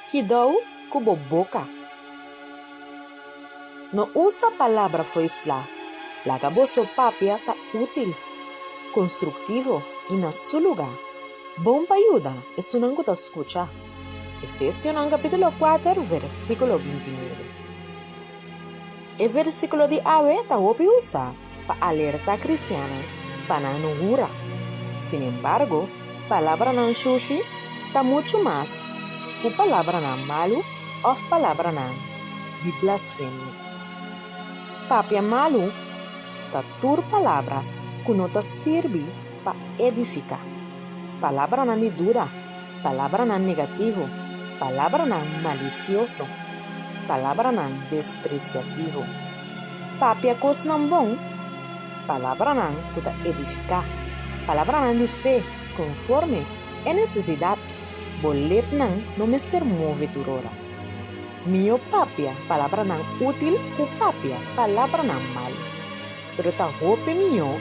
Cuidado com a boca. Não usa a palavra foisla. Laga bosso papia tá útil, construtivo e na seu lugar. Bom para ajudar e se não te escuta. Efésios capítulo 4, versículo 29. O versículo de Awe está usado para alertar cristiana para não ura. Sin embargo, palavra não xuxi está muito mais que palavra não malo ou palavra não de blasfêmia. Papia malo está tur palavra que não te serve para edificar. Palavra não de dura, palavra não negativo, palavra não malicioso, palavra não despreciativo. Papia coisa não bom, palavra não que te edificar. Palavra não de fé, conforme a necessidade. Bolep não me ser move turora. Mio papia, palavra não útil, ku papia, palavra não mal. Pero ta hope mio,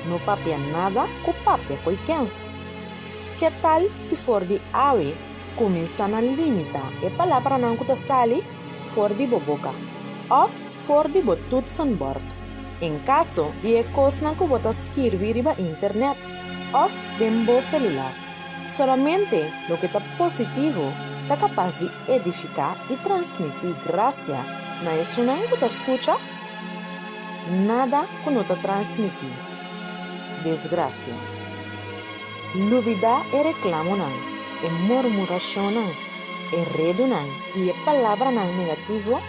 no papia nada, ku papia coikens. Que tal se for de awe, começa a limitar a palavra não que te sale for de boboca, ou for de botut san bord. Em caso de coisa que você escrever na internet ou no celular, somente o que está positivo está capaz de edificar e transmitir graça na isso não que te escuta, nada que não te transmitir desgraça. Lubida e reclamo não, e murmuração não, e redo não, e a palavra não negativo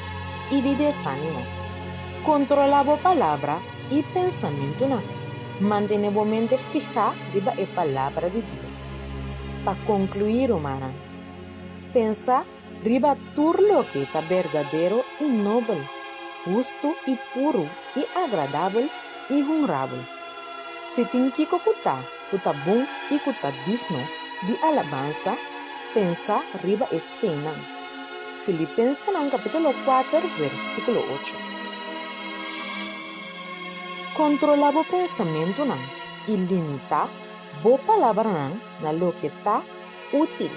e de desânimo. Controla a palavra e pensamento não. Mantém a mente fija riba a palavra de Deus. Para concluir, humana, pensa riba tudo lo que está verdadeiro e nobre, justo e puro e agradável e honrável. Se tem que cutar bom e cutar digno de alabança, pensa riba a cena. Filipenses capítulo 4, versículo 8. Controla o pensamento não e limita a palavra não na lo que está útil.